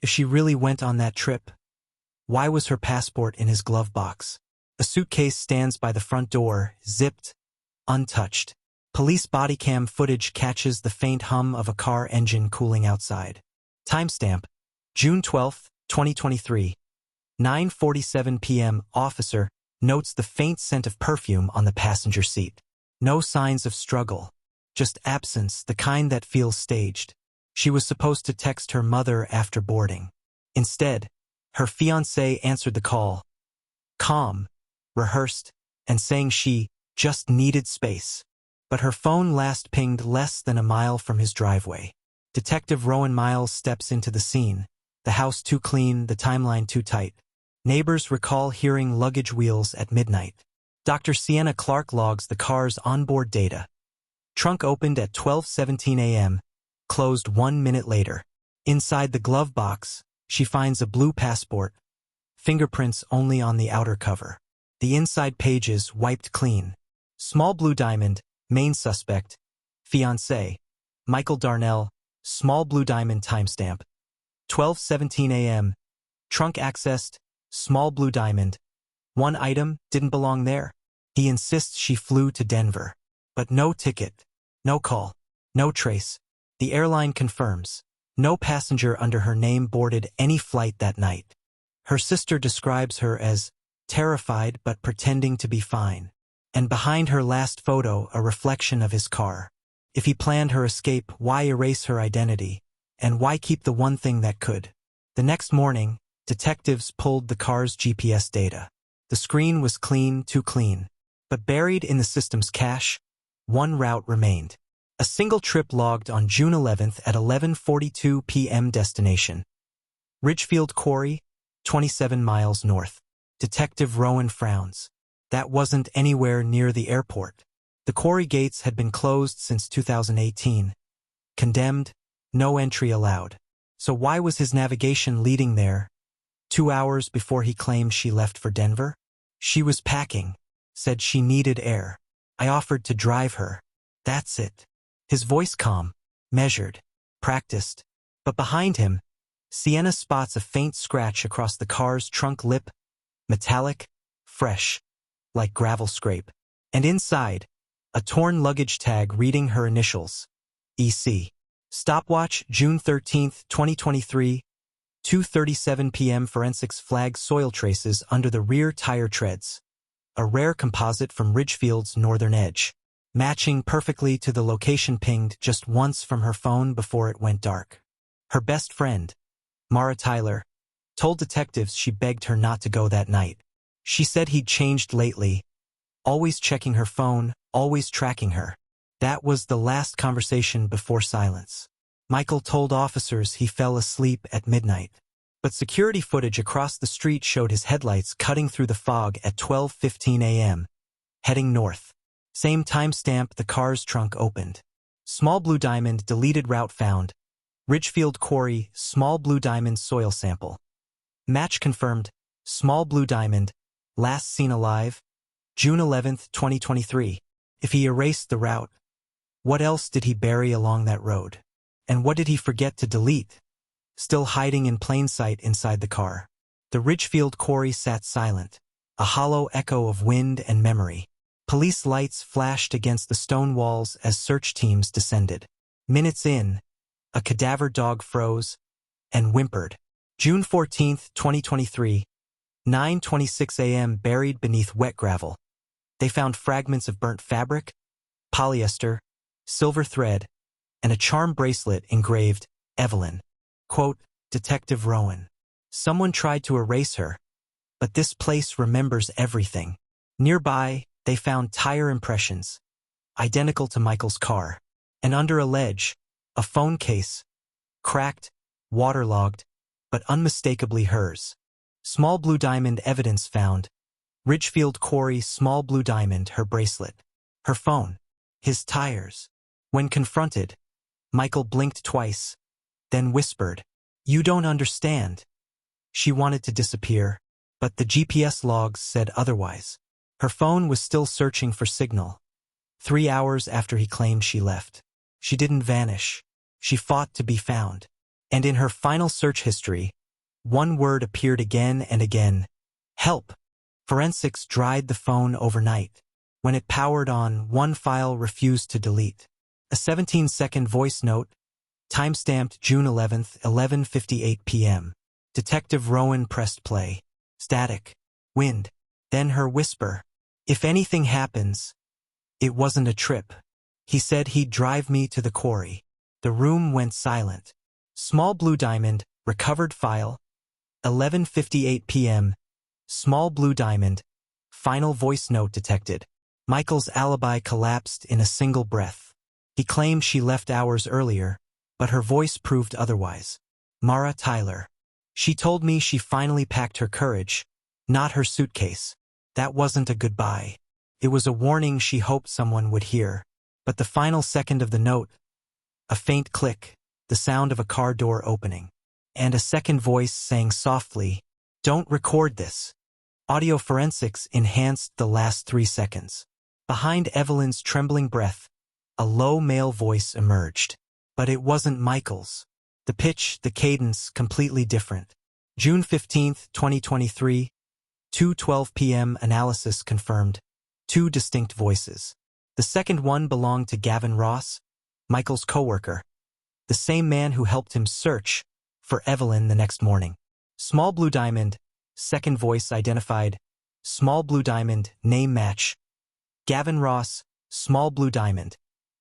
If she really went on that trip, why was her passport in his glove box? A suitcase stands by the front door, zipped, untouched. Police body cam footage catches the faint hum of a car engine cooling outside. Timestamp: June 12, 2023. 9:47 p.m. Officer notes the faint scent of perfume on the passenger seat. No signs of struggle, just absence, the kind that feels staged. She was supposed to text her mother after boarding. Instead, her fiancé answered the call, calm, rehearsed, and saying she just needed space. But her phone last pinged less than a mile from his driveway. Detective Rowan Miles steps into the scene. The house too clean, the timeline too tight. Neighbors recall hearing luggage wheels at midnight. Dr. Sienna Clark logs the car's onboard data. Trunk opened at 12:17 a.m., closed 1 minute later. Inside the glove box, she finds a blue passport, fingerprints only on the outer cover. The inside pages wiped clean. Small blue diamond, main suspect, fiancé, Michael Darnell, small blue diamond timestamp. 12:17 a.m., trunk accessed, small blue diamond. One item didn't belong there. He insists she flew to Denver. But no ticket, no call, no trace. The airline confirms. No passenger under her name boarded any flight that night. Her sister describes her as terrified but pretending to be fine. And behind her last photo, a reflection of his car. If he planned her escape, why erase her identity? And why keep the one thing that could? The next morning, detectives pulled the car's GPS data. The screen was clean, too clean. But buried in the system's cache, one route remained. A single trip logged on June 11th at 11:42 p.m. Destination: Ridgefield Quarry, 27 miles north. Detective Rowan frowns. That wasn't anywhere near the airport. The quarry gates had been closed since 2018. Condemned, no entry allowed. So why was his navigation leading there? 2 hours before he claimed she left for Denver? She was packing, said she needed air. I offered to drive her. That's it. His voice calm, measured, practiced. But behind him, Sienna spots a faint scratch across the car's trunk lip, metallic, fresh, like gravel scrape. And inside, a torn luggage tag reading her initials, EC. Stopwatch, June 13, 2023, 2:37 p.m. Forensics flags soil traces under the rear tire treads. A rare composite from Ridgefield's northern edge, matching perfectly to the location pinged just once from her phone before it went dark. Her best friend, Mara Tyler, told detectives she begged her not to go that night. She said he'd changed lately, always checking her phone, always tracking her. That was the last conversation before silence. Michael told officers he fell asleep at midnight. But security footage across the street showed his headlights cutting through the fog at 12:15 a.m., heading north. Same timestamp the car's trunk opened. Small blue diamond deleted route found. Ridgefield Quarry, small blue diamond soil sample. Match confirmed, small blue diamond, last seen alive, June 11, 2023. If he erased the route, what else did he bury along that road? And what did he forget to delete? Still hiding in plain sight inside the car. The Ridgefield Quarry sat silent, a hollow echo of wind and memory. Police lights flashed against the stone walls as search teams descended. Minutes in, a cadaver dog froze and whimpered. June 14, 2023, 9:26 a.m. buried beneath wet gravel. They found fragments of burnt fabric, polyester, silver thread, and a charm bracelet engraved, Evelyn. Quote, Detective Rowan. Someone tried to erase her, but this place remembers everything. Nearby, they found tire impressions, identical to Michael's car. And under a ledge, a phone case, cracked, waterlogged, but unmistakably hers. Small blue diamond evidence found. Ridgefield Quarry, small blue diamond, her bracelet, her phone, his tires. When confronted, Michael blinked twice, then whispered, "You don't understand." She wanted to disappear, but the GPS logs said otherwise. Her phone was still searching for signal. 3 hours after he claimed she left. She didn't vanish. She fought to be found. And in her final search history, one word appeared again and again: help. Forensics dried the phone overnight. When it powered on, one file refused to delete. A 17-second voice note, timestamped June 11th, 11:58 p.m. Detective Rowan pressed play. Static. Wind. Then her whisper. If anything happens, it wasn't a trip. He said he'd drive me to the quarry. The room went silent. Small blue diamond, recovered file. 11:58 p.m. Small blue diamond. Final voice note detected. Michael's alibi collapsed in a single breath. He claimed she left hours earlier, but her voice proved otherwise. Mara Tyler. She told me she finally packed her courage, not her suitcase. That wasn't a goodbye. It was a warning she hoped someone would hear. But the final second of the note, a faint click, the sound of a car door opening, and a second voice saying softly, "Don't record this." Audio forensics enhanced the last 3 seconds. Behind Evelyn's trembling breath, a low male voice emerged. But it wasn't Michael's. The pitch, the cadence, completely different. June 15th, 2023, 2:12 p.m. Analysis confirmed. 2 distinct voices. The second one belonged to Gavin Ross, Michael's coworker, the same man who helped him search for Evelyn the next morning. Small blue diamond, second voice identified. Small blue diamond, name match. Gavin Ross, small blue diamond.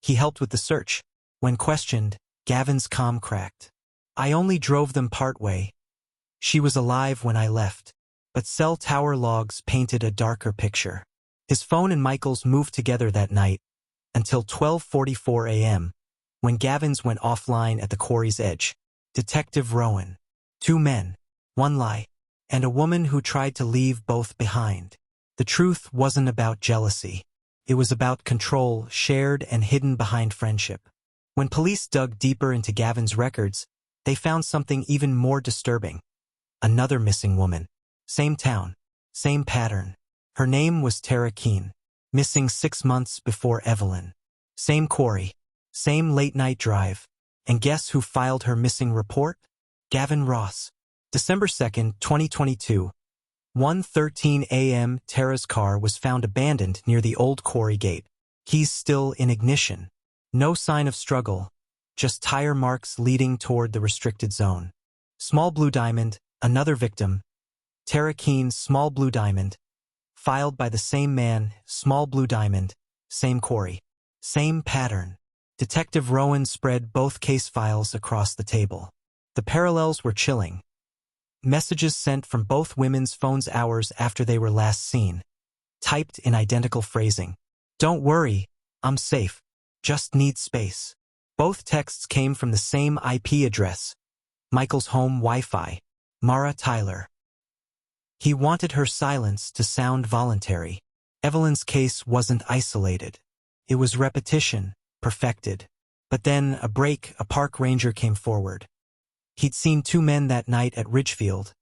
He helped with the search. When questioned, Gavin's calm cracked. I only drove them partway. She was alive when I left. But cell tower logs painted a darker picture. His phone and Michael's moved together that night, until 12:44 a.m., when Gavin's went offline at the quarry's edge. Detective Rowan. 2 men, 1 lie, and a woman who tried to leave both behind. The truth wasn't about jealousy. It was about control, shared and hidden behind friendship. When police dug deeper into Gavin's records, they found something even more disturbing. Another missing woman. Same town. Same pattern. Her name was Tara Keene. Missing 6 months before Evelyn. Same quarry. Same late-night drive. And guess who filed her missing report? Gavin Ross. December 2nd, 2022. 1:13 a.m. Tara's car was found abandoned near the old quarry gate. Keys still in ignition. No sign of struggle. Just tire marks leading toward the restricted zone. Small blue diamond, another victim. Tara Keene's small blue diamond. Filed by the same man, small blue diamond. Same quarry. Same pattern. Detective Rowan spread both case files across the table. The parallels were chilling. Messages sent from both women's phones hours after they were last seen. Typed in identical phrasing. Don't worry, I'm safe. Just need space. Both texts came from the same IP address. Michael's home Wi-Fi. Mara Tyler. He wanted her silence to sound voluntary. Evelyn's case wasn't isolated. It was repetition, perfected. But then, a park ranger came forward. He'd seen 2 men that night at Ridgefield,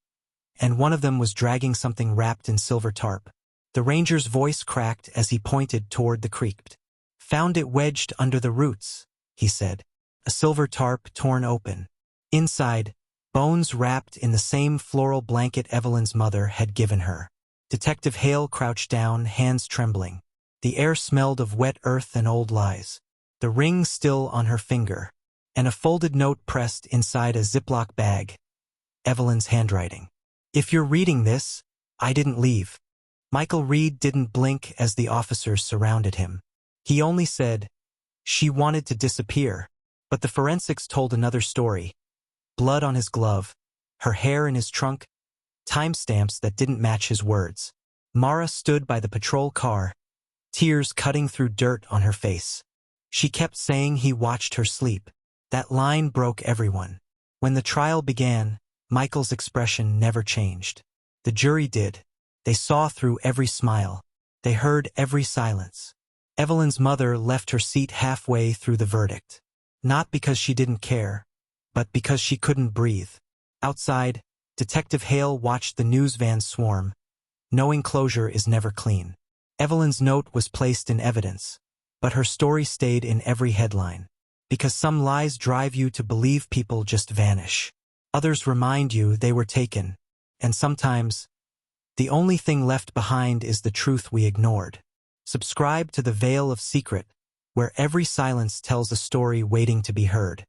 and one of them was dragging something wrapped in silver tarp. The ranger's voice cracked as he pointed toward the creek. Found it wedged under the roots, he said. A silver tarp torn open. Inside, bones wrapped in the same floral blanket Evelyn's mother had given her. Detective Hale crouched down, hands trembling. The air smelled of wet earth and old lies. The ring still on her finger. And a folded note pressed inside a Ziploc bag. Evelyn's handwriting. If you're reading this, I didn't leave. Michael Reed didn't blink as the officers surrounded him. He only said, she wanted to disappear. But the forensics told another story. Blood on his glove, her hair in his trunk, timestamps that didn't match his words. Mara stood by the patrol car, tears cutting through dirt on her face. She kept saying he watched her sleep. That line broke everyone. When the trial began, Michael's expression never changed. The jury did. They saw through every smile. They heard every silence. Evelyn's mother left her seat halfway through the verdict. Not because she didn't care, but because she couldn't breathe. Outside, Detective Hale watched the news van swarm. Knowing closure is never clean. Evelyn's note was placed in evidence, but her story stayed in every headline. Because some lies drive you to believe people just vanish. Others remind you they were taken. And sometimes, the only thing left behind is the truth we ignored. Subscribe to the Veil of Secret, where every silence tells a story waiting to be heard.